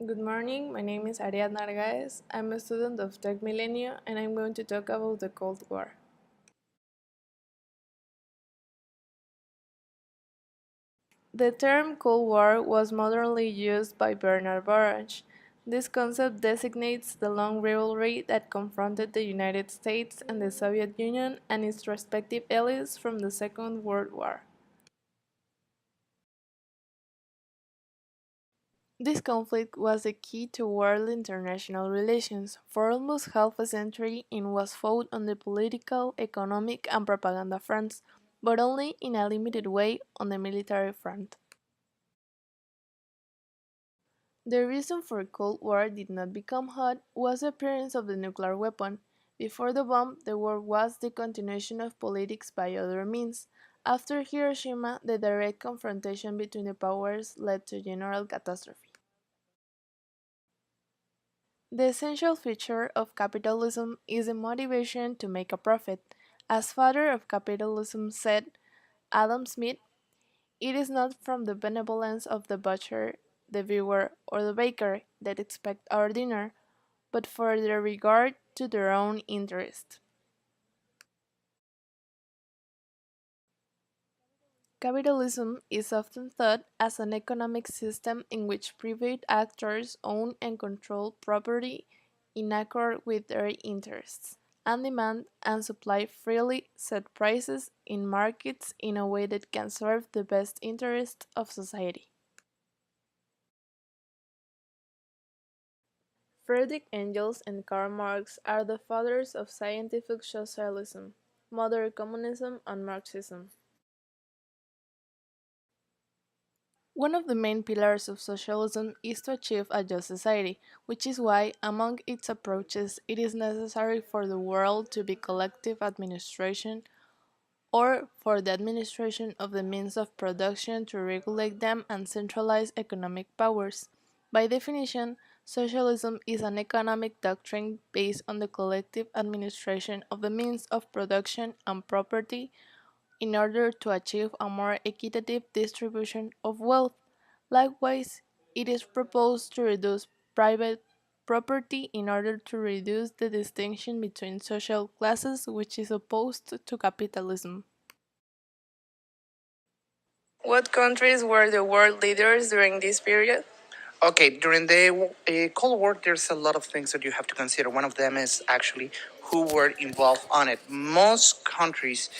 Good morning, my name is Ariadna Argaez. I'm a student of Tech Milenio and I'm going to talk about the Cold War. The term Cold War was modernly used by Bernard Baruch. This concept designates the long rivalry that confronted the United States and the Soviet Union and its respective allies from the Second World War. This conflict was the key to world international relations. For almost half a century, it was fought on the political, economic, and propaganda fronts, but only in a limited way on the military front. The reason for Cold War did not become hot was the appearance of the nuclear weapon. Before the bomb, the war was the continuation of politics by other means. After Hiroshima, the direct confrontation between the powers led to general catastrophe. The essential feature of capitalism is the motivation to make a profit. As father of capitalism said Adam Smith, it is not from the benevolence of the butcher, the viewer, or the baker that expect our dinner, but for their regard to their own interest. Capitalism is often thought as an economic system in which private actors own and control property in accord with their interests, and demand and supply freely set prices in markets in a way that can serve the best interest of society. Friedrich Engels and Karl Marx are the fathers of scientific socialism, modern communism, and Marxism. One of the main pillars of socialism is to achieve a just society, which is why, among its approaches, it is necessary for the world to be collective administration or for the administration of the means of production to regulate them and centralize economic powers. By definition, socialism is an economic doctrine based on the collective administration of the means of production and property in order to achieve a more equitable distribution of wealth. Likewise, it is proposed to reduce private property in order to reduce the distinction between social classes, which is opposed to capitalism. What countries were the world leaders during this period? Okay, during the Cold War, there's a lot of things that you have to consider. One of them is actually who were involved on it. Most countries,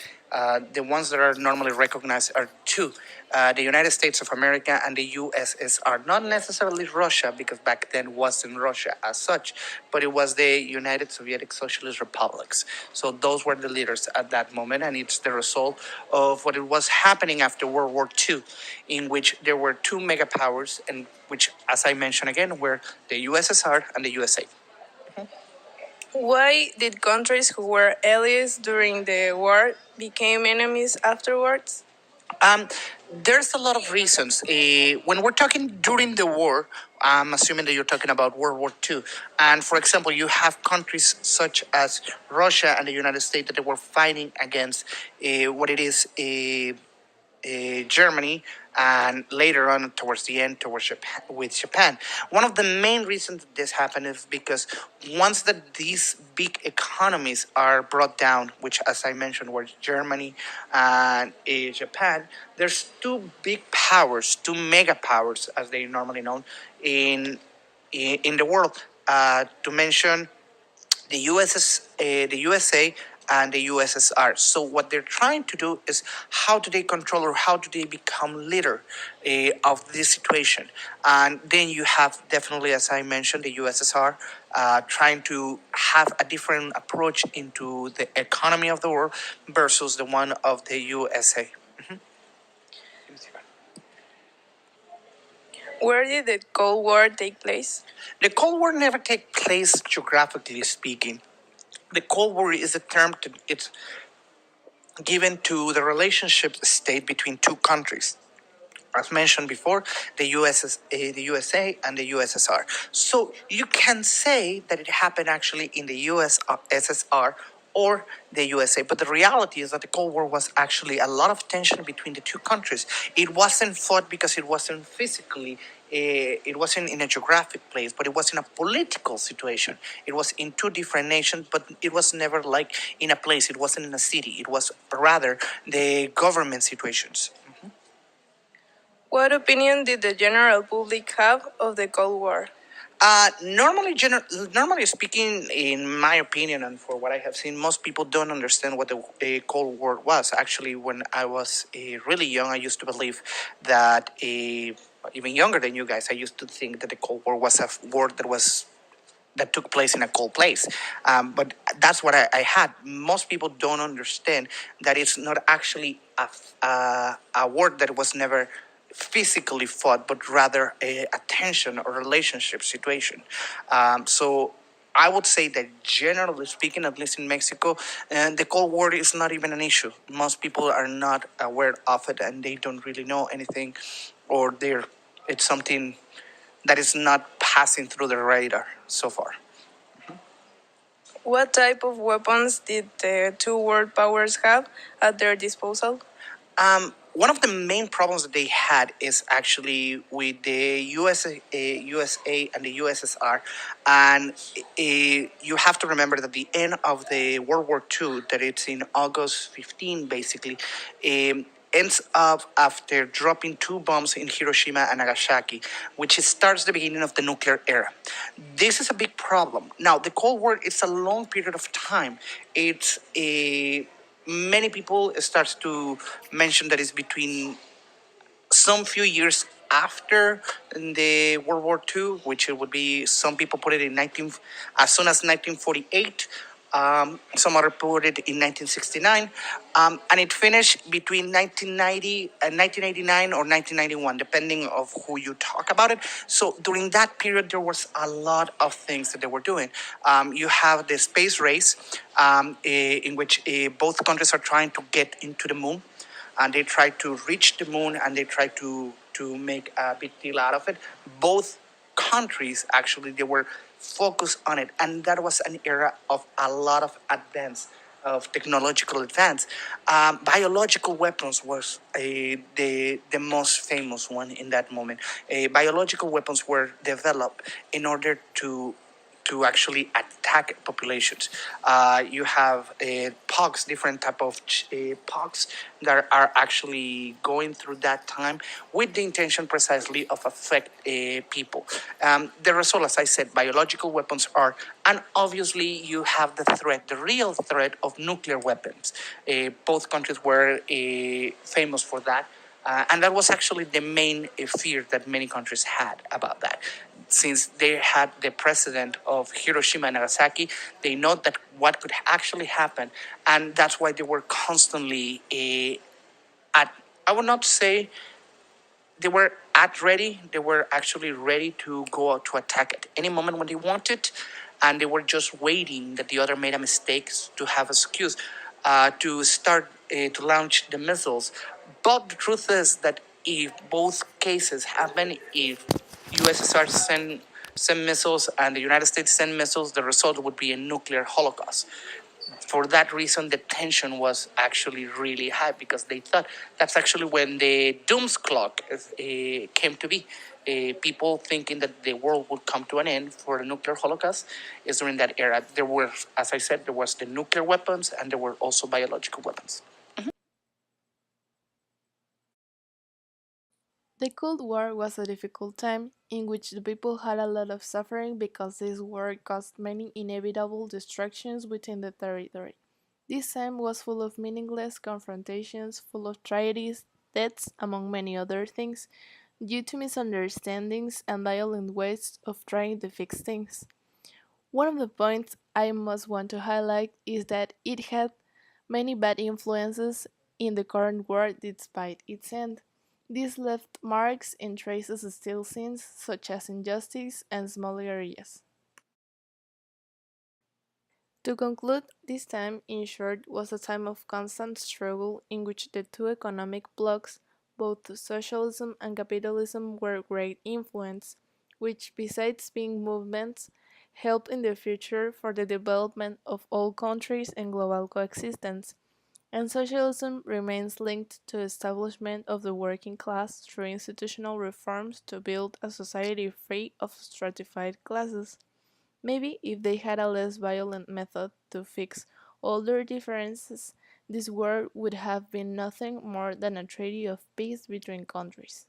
the ones that are normally recognized, are two: the United States of America and the USSR. Not necessarily Russia, because back then wasn't Russia as such, but it was the United Soviet Socialist Republics. So those were the leaders at that moment, and it's the result of what it was happening after World War II, in which there were two mega powers, and which, as I mentioned again, were the USSR and the USA. Why did countries who were allies during the war become enemies afterwards? Um, there's a lot of reasons. When we're talking during the war, I'm assuming that you're talking about World War II. And for example, you have countries such as Russia and the United States that they were fighting against what it is Germany, and later on towards the end towards Japan, with Japan. One of the main reasons that this happened is because once that these big economies are brought down, which as I mentioned were Germany and Japan, there's two big powers, two mega powers as they normally known in the world. To mention the the USA, and the USSR. So what they're trying to do is how do they control or how do they become leader of this situation? And then you have definitely, as I mentioned, the USSR trying to have a different approach into the economy of the world versus the one of the USA. Where did the Cold War take place? The Cold War never took place geographically speaking. The Cold War is a term it's given to the relationship state between two countries. As mentioned before, the USA and the USSR. So you can say that it happened actually in the USSR or the USA. But the reality is that the Cold War was actually a lot of tension between the two countries. It wasn't fought because it wasn't physically It wasn't in a geographic place, but it was in a political situation. It was in two different nations, but it was never like in a place. It wasn't in a city. It was rather the government situations. What opinion did the general public have of the Cold War? Normally speaking, in my opinion, and for what I have seen, most people don't understand what the Cold War was. Actually, when I was really young, I used to believe that, even younger than you guys, I used to think that the Cold War was a war that took place in a cold place. But that's what I had. Most people don't understand that it's not actually a war that was never physically fought, but rather a tension or relationship situation. So I would say that generally speaking, at least in Mexico, the Cold War is not even an issue. Most people are not aware of it and they don't really know anything, or it's something that is not passing through the radar so far. What type of weapons did the two world powers have at their disposal? One of the main problems that they had is actually with the USA and the USSR, and you have to remember that the end of the World War II, that it's in August 15, basically, ends up after dropping two bombs in Hiroshima and Nagasaki, which starts the beginning of the nuclear era. This is a big problem. Now, the Cold War, it's a long period of time. It's a Many people start to mention that it's between some few years after the World War II, which it would be, some people put it in 19, as soon as 1948. Some other put it in 1969, and it finished between 1990 and 1989 or 1991, depending of who you talk about it. So during that period, there was a lot of things that they were doing. You have the space race, in which both countries are trying to get into the moon, and they try to reach the moon, and they try to make a big deal out of it. Both countries actually, they were focused on it, and that was an era of a lot of advance, of technological advance. Biological weapons was the most famous one in that moment. Biological weapons were developed in order to actually attack populations. You have pox, different type of pox that are actually going through that time with the intention precisely of affect people. The result, as I said, biological weapons are, and obviously you have the threat, the real threat of nuclear weapons. Both countries were famous for that. And that was actually the main fear that many countries had about that. Since they had the precedent of Hiroshima and Nagasaki, they know that what could actually happen, and that's why they were constantly at. I would not say they were at ready. They were actually ready to go out to attack at any moment when they wanted, and they were just waiting that the other made a mistake to have excuse to start to launch the missiles. But the truth is that if both cases happen, if USSR send missiles and the United States send missiles, the result would be a nuclear holocaust. For that reason, the tension was actually really high, because they thought that's actually when the doom's clock came to be. People thinking that the world would come to an end for a nuclear holocaust is during that era. There were, as I said, there was the nuclear weapons, and there were also biological weapons. The Cold War was a difficult time in which the people had a lot of suffering because this war caused many inevitable destructions within the territory. This time was full of meaningless confrontations, full of tragedies, deaths, among many other things, due to misunderstandings and violent ways of trying to fix things. One of the points I most want to highlight is that it had many bad influences in the current war despite its end. This left marks and traces still seen, such as injustice and small areas. To conclude, this time, in short, was a time of constant struggle in which the two economic blocs, both socialism and capitalism, were great influence, which, besides being movements, helped in the future for the development of all countries and global coexistence. And socialism remains linked to establishment of the working class through institutional reforms to build a society free of stratified classes. Maybe if they had a less violent method to fix all their differences, this war would have been nothing more than a treaty of peace between countries.